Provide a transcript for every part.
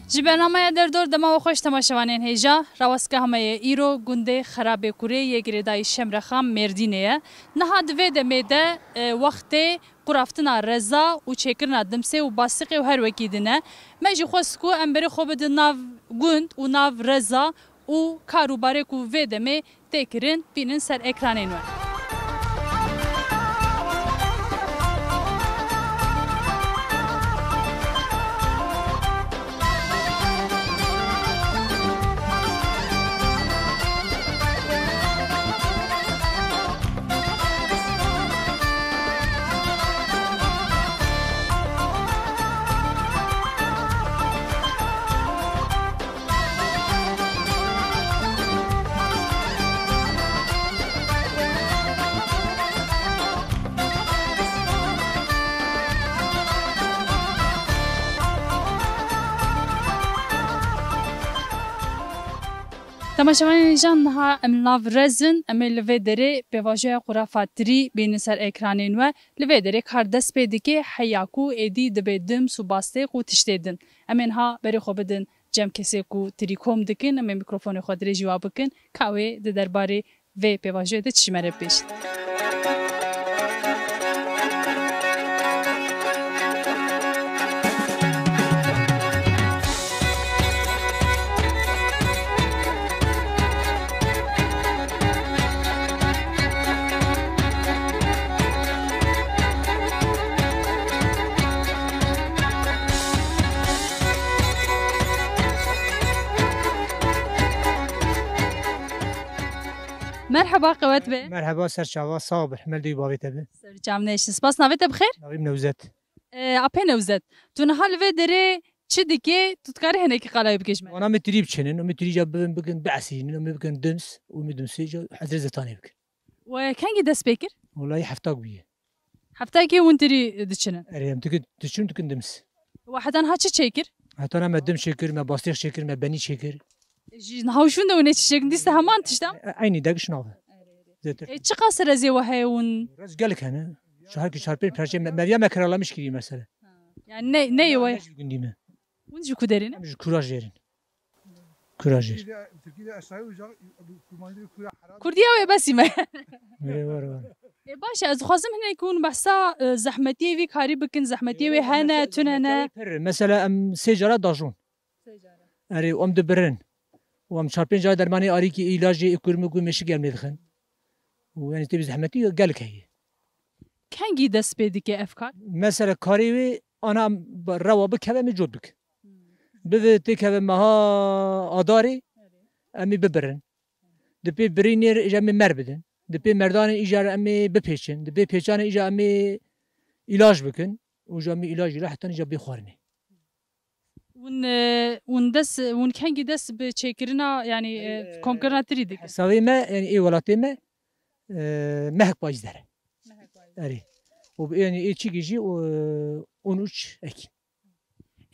جبرنامه در دور دما و خوش تماشاوانین هیجا رواسکه همه ایرو گنده خراب کوره یگریدای شمرخام مردینه نه دوی دمیده وقت قرافتنا رضا و چکرنا دمسه و باسقی و هر وکیدنه مجی خواسکو امبری خوب د ناو گند و ناو رضا و کاروباره کو و دمه تکرین بینن سر اکرانین و تماشاوانین جان ها ام ناو رزن ام لوی دره به واژه خرافاتری بین سر اکرانین و لوی دره کار دست پیدا که حیاکو ایدی دبیدم سوباسته کو تشتیدن امین ها بری خو بدن جم کسی کو تریکوم دکن ام میکروفون خود ری جواب بکن کاوی د درباره و به واژه د چمره پیش مرحبا قوات به مرحبا سرچاوا صابر ملدی باویت به سرچام نیش سپاس نویت بخیر نویم نوزت اپی نوزت تو نه حال و دره چه دیگه تو کاری هنه که قلای بکش من انا متریب چنن و متری جا بگن بعسین و بگن دمس و مدمسی جا حضر زتانی بکن و کنگی دست بکر والله هفتاق بیه هفته که اون تری دچنن اریم تکن تشون تکن دمس واحدا ها چه چیکر حتی انا مدم شکر ما باستیخ شکر ما بنی شکر نهاوشون ده ونه چه دیست همان تشتم عینی داگش ناوه زتر چه قصر از و هیون راز قالك هنا شهر كي شهر بين برشة ما ما كرر الله مشكلة مثلا يعني نه و قنديمة اون جو کدرین مش كوراج جيرن كوراج جير کردی و بسی ما ورا باشه از خوازم هنا يكون بحثا زحمتي وی کاری بکن زحمتي وی هنا تننا مثلا ام سجارة داجون اري ام دبرن وام شهر بين جا درماني اري كي علاج يكرمكو مش قال مدخن ويعني تبي زحمتي قالك هي کنگی دست پیدا که افکار مثلا كاريوي انا روابط كذا موجود بك بذت كذا مها اداري امي ببرن دبي برينير اجا من مربدن دبي مردان اجا امي بپیچن دبي پیچان اجا امي علاج بكن وجا امي علاج راح حتى اجا بخورني اون دست اون کنگی دست به چکرنا یعنی کنکرنا تری دیگه حسابي ما يعني اي ولاتي ما مهك بايز داره اري ويعني اي تشي يجي ونوش اكي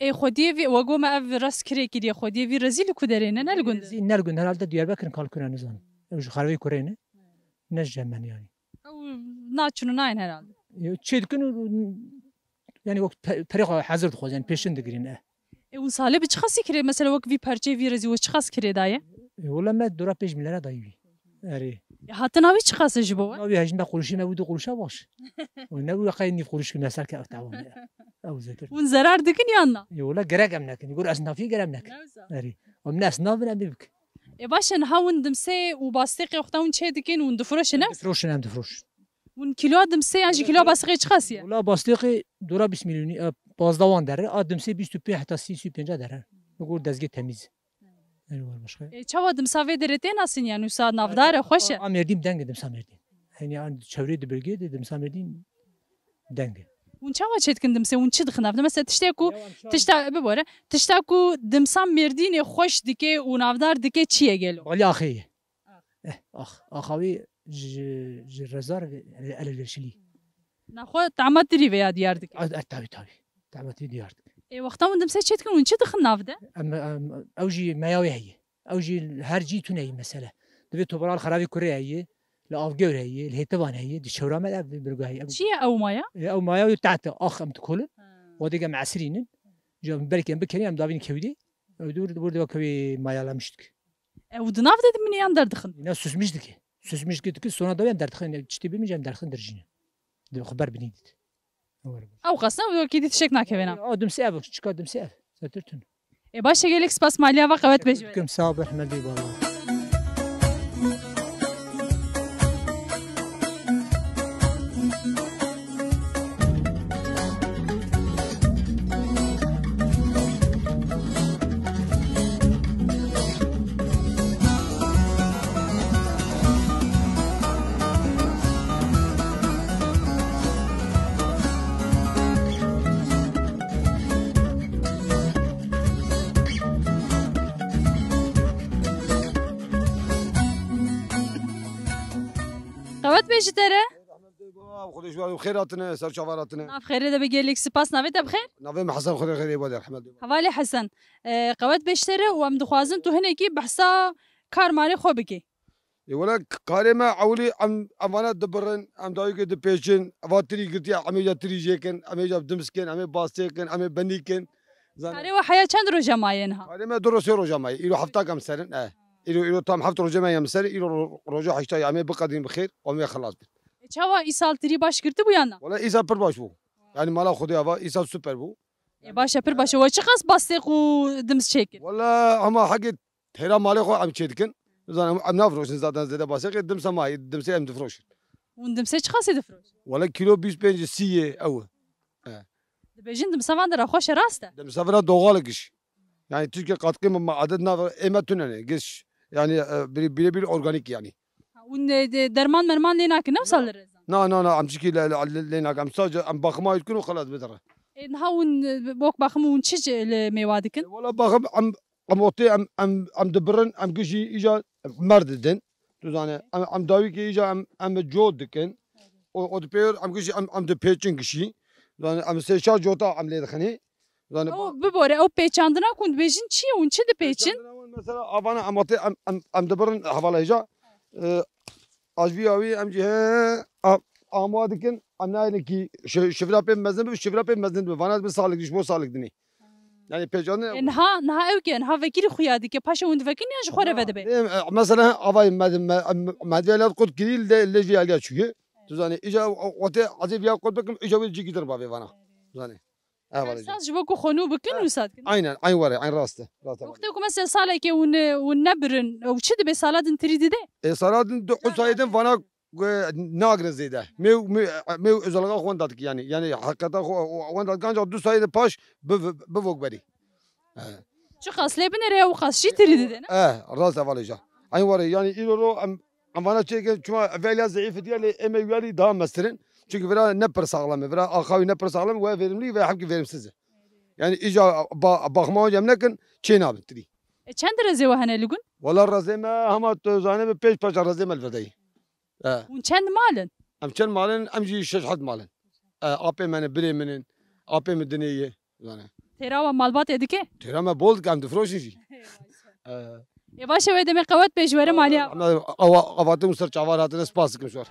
ای خودی وی وگو ما اف راست کری کری خودی وی رزیل کدرینه نلگوند نلقون هالدا دياربكر كالكونا نزان مش خربي كورينه نجمن يعني او ناچونو ناین herhalde تشي دكن يعني وقت طريقه حذر خو يعني بيشن دغرين اون ساله به چخاسی کری مثلا وک وی پرچه وی رزی و چخاس کری دایه والله ما دورا بيج مليار دايوي اري حتی ناوی چخاس جبو ناوي هجن قروشي ما ودو قروشا باش وناوي قايني قروش كنا سالك تعاون او زكر اون zarar دکن یانا والله قراق امنك يقول اسنافي قرامنك اري ومن اسناف انا بك باشن هاون دمسه و باستقی وقتاون چه دکن اون دفروش نه دفروش نعم دفروش اون کیلو دمسه انجی کیلو باستقی چخاسیه والله باستقي دورا 20 مليون بازدوان داره ادمسي 25 حتى 35 داره نقول دزگه تمیز ايوه مش خير چاوا دمسا و درته ناسین یعنی ساد نافدار خوشه امردیم دنگ دمسا مردیم يعني عند شوري دبرجي دمسا مردیم دنگ اون چاوا چتکن دمسه اون چی دخنافده مثلا تشتاکو تشتا ببره تشتاکو دمسا مردین خوش دکه و نافدار دکه چیه گلو قال لي اخي اخوي رزار على الشلي نخو تعمد دری و یاد یارد تابي تعمتي ديارت ای وقتاون دمسه چتکن اون چی دخنافده اوجي ماياوي هي اوجي هرجي توني مثلا دبي توبرا الخرابي كوريا هي لافجور هي الهيتبان هي دي شورا ما برجع هي چیه او مایا او ماياوي تاعت اخ ام تكل وديك معسرين جا بركي بكري ام دافين كودي دور برد وكوي ما يعلمشتك ودناف dedim mi yan derdixin ينا سوسمشتك سونا دوام دردخن تشتي بمجام دردخن درجينا دو خبر بنيدت او qasna wekî dî tişek nakevena ادم سياب تشكا ادم سياب سترتن başa gelek spas maliya ve qevet bejwe كم صاب احمد والله qevet bejtere خودش وارد خیراتنه سر چواراتنه nav xêrê de bi gelek spas navê te bixêr نویم حسن خود خیلی بود رحمت الله hevalê hesan qewet bejtere û em dixwazin tu hinekî behsa karmarê xwe bikî ولا كارما عولي ام وانا دبرن ام دايك دبيشن واتري قلت يا عمي تري جيكن عمي جاب دمسكن عمي باستيكن عمي بنيكن karê we heya çend roja mayên ha كارما درو سيرو جماي يلو حفتا كم سنه يلو تام حفت رو جماي مسر يلو رجع حشتا عمي بقدين بخير ومي خلاص çawa îsaltirî baş girdi bu yandan ولا ايسا پر باش بو يعني مالا خدي ابا ايسا سوبر بو başa pir başa we çi qas bastêq û dims çêkir ولا اما حق تهرا مالي خو عم تشيدكن زين ام نافروش زادن زاده باسق دم سماي دم سي ام دفروش hûn dimsê çi qasê difroj ولا كيلو 25 سي او dibêjin dimsa van de ra xweş e rast e دم سفرة دوغال قش يعني تركيا قد قيمة مع عدد نافر إما تنني قش يعني بيل أورجانيك يعني hûn derman merman lê nakin ew sal rezan نا عم تشكي لنا عم ساج عم باخما يكونوا خلاص بدرة niha hûn bok baxim hûn çi li mêwa dikin ولا باخم عم وطي عم دبرن عم قشي إجا مرد دن تزاني عم داوي كي إجا عم جود دكن و دبير عم قشي عم دبيرچن قشي يعني عم سيشا جوتا عم لي دخني يعني ew bibore ew pêçandina ku hûn dibêjin çi hûn çi dipêçin مثلا أبانا عم وطي عم دبرن حوالا إجا أجبياوي أم جه آمادكن أم نايل كي شفرا بين مزن شفرا بين مزن بفانات بسالك ديش مو سالك دني يعني بيجانه niha ew ke niha vekirî xuya dike paşa hûn divekin ya ji xwe re vedibe مثلا أباي مديالات قد كريل ده ليجي عليها شوية تزاني إجا وقت عزيز يا قد بكم إجا ويجي كتر بابي فانا تزاني saz ji bo ku xwe nû bikin û sad kin عين ورا عين راسته wextê ku mesela salekê hûn nebirin ew çi dibe saladin tirî dide صارت حسايدن فانا ناقر زيده ميو ازلغا خوان داتك يعني حقيقه خوان دات كان دو سايد باش بفوق بري çi qas lê binêre ew qas çi tirî dide ne راس افاليجا عين ورا يعني يلو ام فانا تشيك شما فيلا ضعيف ديالي اما يالي دا مسترن çünkü vera ne per sağlam vera akhavi ne per sağlam ve verimli ve hakki verimsiz yani ica bakma cemnekin çena bitri çend rezê we hene li gun ولا razeme hama tozane be peş paşa razeme elvedayı hûn çend malin ام كان مالن ام جي شش حد مالن ابي من بريمن ابي مدنيه يعني têra we malbatê dike ترى ما بولد كام دفروشن شي ê başa wê demê qewet pêşwere maliya قواتم سر چاواراتن سپاس كم شور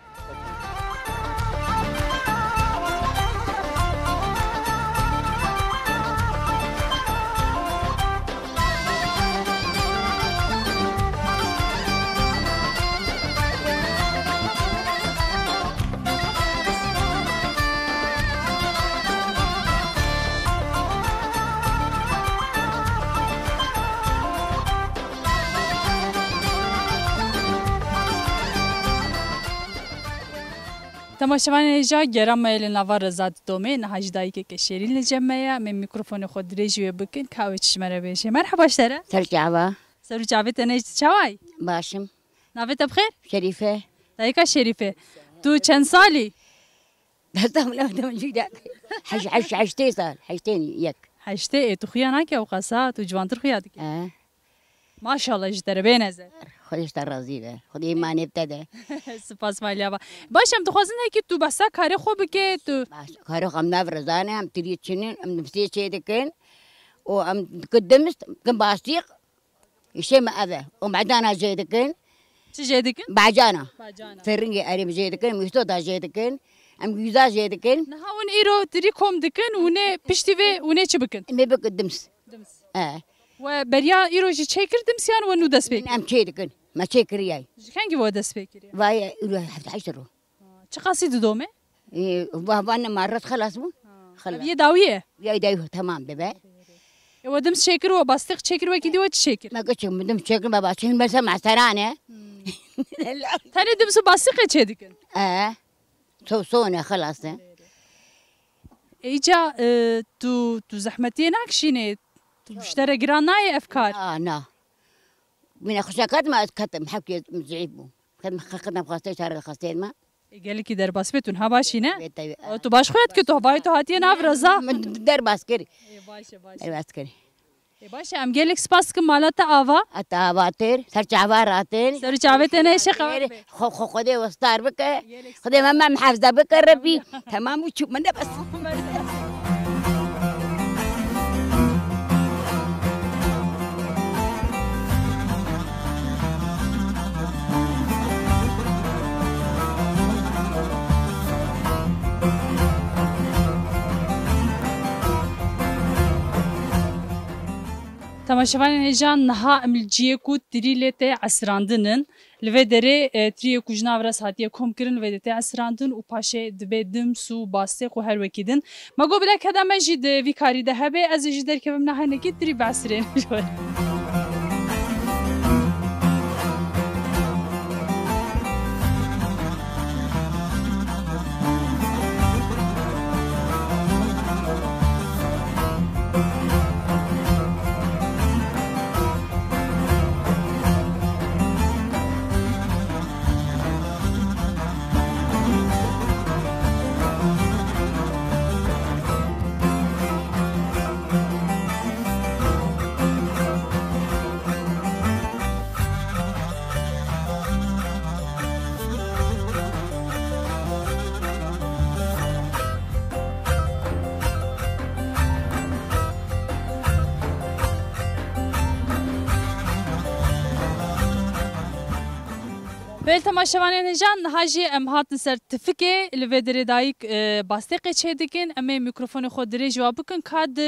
Temaşevan heja geramaya li nava reza didome niha ji dayîkeke şêrîn li cem me ye em mîkrofona xwe dirêj wê bikin ka ew çi me re bêje merheba ji te re سرجعوا serû çavê te ne ji çawayî باشم navê te bixêr شريفة dayîka şerîfe tu çend salî هذا لا هذا من جدك حشتين صار حشتين يك heştê ê tu xuya nake ew qasa tu civantir xuya dike maşallah ji te re bê nezer خودش راضي ده خود ایمان ابتدا spas malya baş em dixwazin hekî tu behsa karê xwe bike tu كارو خم نافرزانه ام تريد شنين ام نفسي شيء دكن وام قدمت كم باستيق شيء ما هذا وبعدنا جاي دكن çi jê dikin بعجانا bacana فرنجي اريب جاي دكن مشتو دا جاي دكن ام جوزا جاي دكن niha hûn îro tirî kom dikin û nê piştî vê û nê çi bikin ما بقدمس Dims. وبریا ایروجی چه کردم سیان و نو دست بکر ام چه دکن ما چه کریای خنگی و دست بکری وای ایرو هفت عشرو چه قصید دومه وانا مرات خلاص بو خلاص یه داویه يا دايو تمام ببا و دم شکر و باستق شکر و کدی و چه شکر ما قلت مدام شكل بابا شين بس مع سرانه تاني دم سو باستق چه دکن صوصونه خلاص ایجا تو زحمتی نکشینه تو اشترى گرانای افکار نا من خشاكات ما اتكتم حكي مزعيبو خدنا بخاصه شهر خاصين ما گلی کی در باس بتون ها باشینه بيتي تو باش خویت که تو بای تو هاتی ناف رضا در باسكري باشه باسكري باشه ام گلک سپاس که مالات آوا اتاباتر سرچاواراتن سر چاوت نه شقه خو خدي وستار بك خدي ماما محافظه بك ربي تمام وشوف من بس تماشاوان هجان نها املجیه کو تریلته عسراندنن لوی دره تریه کو جناورس هاتیه کوم کرن و دته عسراندن او پاشه دبدم سو باسته خو هر وکیدن مگو بلا کدا مجید ویکاری ده هبه از جدر که نه هنکی تری باسرین بل تماشاوانین جان هاجی ام هاتن سر تفکه لودر دایک باستق چه دکن ام میکروفون خود دری جواب کن کاد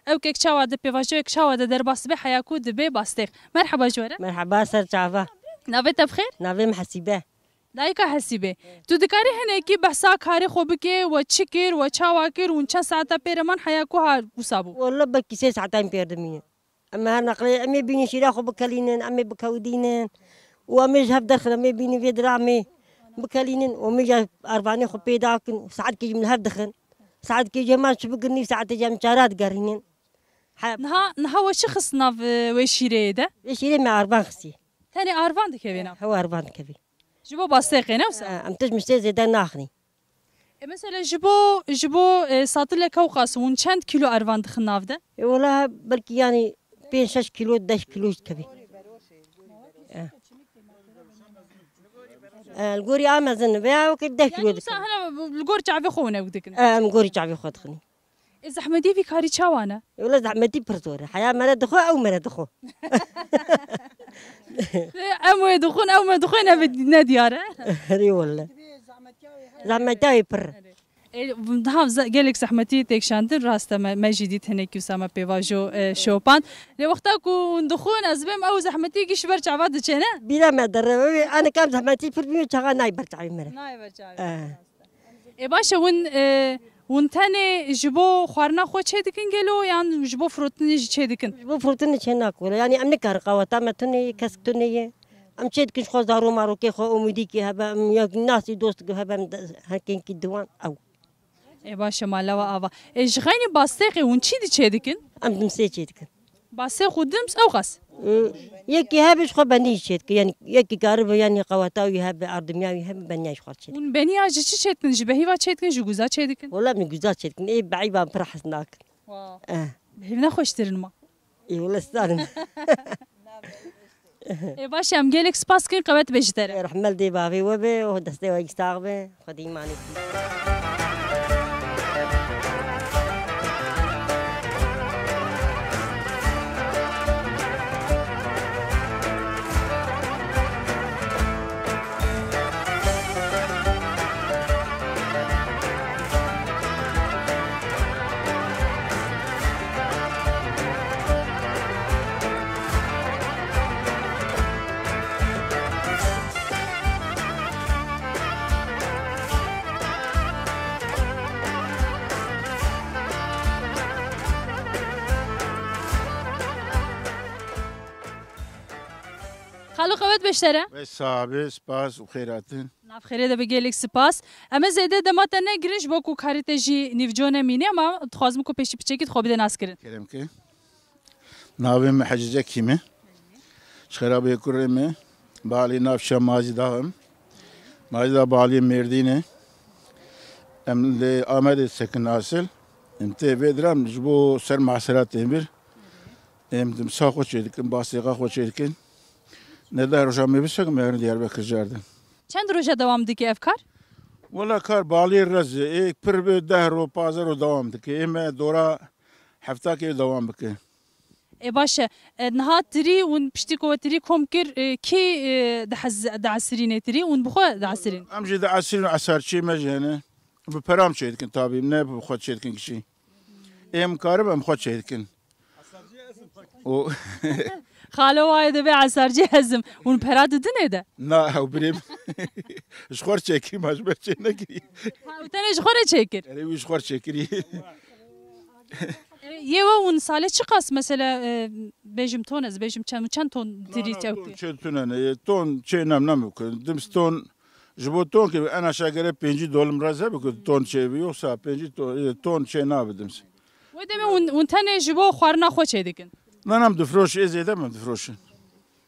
او که چاوا د پیواجو چاوا د در باس به حیاکو د به باستق مرحبا جوره مرحبا سر چاوا نوی تبخیر نوی محسیبه دایکا حسیبه تو دکاری هنه کی بحثا کاری خوب که و چکر و چاوا کر و چند ساعت پیرمان حیاکو ها گوسابو والله بکی 3 ساعتين پیردمی اما هر نقلی امی بینی شیرا خو بکلینن امی بکودینن ومش هف دخل أمي بيني في درامي بكلينن ومش أربعين خو بيداكن ساعات كي من هف دخن ساعات كي جمال شبكني ساعات جام شارات قارنين نها وشخص ناف وشيري ده وشيري مع أربعين خسي ثاني أربعين كبينا هو أربعين كبير جبو باستيقي نفسه أم تجمش زيدان ناخني مثلا جبو ساطل كوقاس ون چند كيلو أربعين دخن ناف ده ولا بلكي يعني بين 6 كيلو 10 كيلو كبير القوري أمازن بيا وكده كيلو يعني أنا القور تعبي خونا ودكن القوري تعبي خد خني إذا حمدي في كاري شوانا ولا زحمتي برزورة حياة ما ندخو أو ما ندخو أمو يدخون أو ما يدخون أبد ديارة ري والله زحمتي بر هم قالك زحمتي تكشاندن راستا مجدي هناك يسمى بيواجو شوبان لوقتها كون دخون أزبم أو زحمتي كيش برجع بعد شنا بلا ما در أنا كم زحمتي في البيت شغال ناي برجع مرة ناي برجع باشا ون تاني جبو خوارنا خو چه دکن گلو يعني جبو فروتني چه دکن جبو فروتني چه ناكل يعني أمني كارقة وتامتني كسكتني أم چه دكنش خو زارو مارو كي خو أمودي كي هبا يا ناس دوست هبا هكين كي دوان أو باشا مالا آوا جغيني باستيقي ون چی دی چه دکن أم دمسي چه دكن باستيق ودمس أو غس يكي هابش خو بنيش چه يعني يكي كارب يعني قواتاو يهب أردمياو يهب بنياش خو چه ون بني آجي چی چه دکن جبهی و چه دکن جگوزا چه دکن والله من جوزات چه دكن إيه بعيبا فرح ناك بهینا خوش ترن ما إيه والله استان باشا ام گلک سپاس کن قوت بجتره رحمل دي بابي وبي ودستي ويستاغبي خدي ماني خالو قوت بشتره بس صاحبي سپاس و خیراتین ناف خیره ده بگیلک سپاس اما زیده دمات نه گرنج با کو کاریت جی نیوجونه مینه اما تخوازم کو پیشی پیچه کیت خوب ده ناس کرد کرم که ناویم حججه کیمه شخرابه کرمه بالی ناف شام مازی داهم مازی دا بالی مردینه ام ل آمده سکن اصل ام تیویدرام جبو سر معصرات امیر ام دم ساقو چیدکن باسیقا خو چیدکن نده روشامی بسکم یارن دیاربکر جاردن چند روزه devam diki efkar? والله كار بالي الرز إيه برب دهر وبازر ودوام دكي إما دورا حفتاكي دوام بكي باشه نهات تري ون بشتكو تري كومكر كي دعسرين تري ون بخو دعسرين أمجي دا عسير عسار شي مجهنة ببرام شيء كن طابي منه بخوت شيء كن كشي إم كارب أم خوت شيء كن خالو وايد بي عسارجي هزم ون براد دنه ده نا هو بريم شخور شيكي ماجبر شيء نكري وتاني شخوره çekir أنا شخور شيكري يوا ون ساله çıkas mesela bejim tonez bejim çan ton diri çavki شتونه تون شيء نام بكون دمستون جبوتون كي أنا شاكر $5 مرزة بكون تون شيء بيوسا $5 شيء نابدمس ودمه ون تاني جبو خوارنا خو çedikin ما دفروش إزاي ما دفروش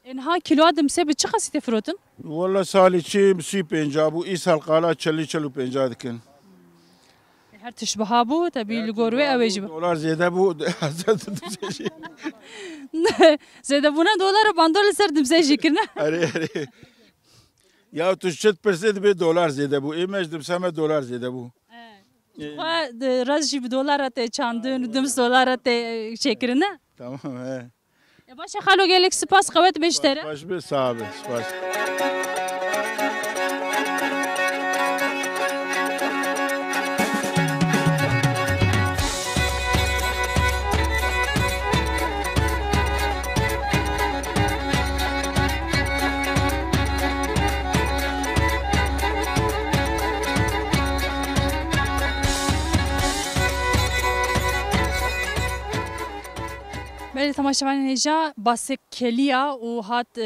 انها كيلو ادم سبي çıkas تفروتن والله سالي شيء بسي بينجابو إيسال قالات چلو بينجاد كن هر تشبه بو تبي الجوروي اوجب $1 زيادة بو زيادة بونا دولار باندول سر دمساجي كرنا أري يا تشت برسد $1 زيادة بو إيماج دمسامة $1 زيادة بو راجي بدولار تي çandın $1 te çekirine tamam he başa xalo gelek spas qavet beştere baş bir sahibi baş بله تماشاوان هجا باسک کلیا و هات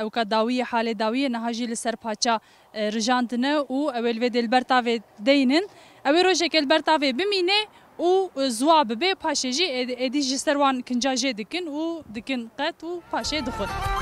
اوکا داویه حال داویه نهاجی لسر پاچا رجاندنه و اول و دلبرتاوی دینن اول روشه که دلبرتاوی بمینه و زواب به پاشجی ادی جسروان کنجاجه دکن و دکن قط و پاشه دخل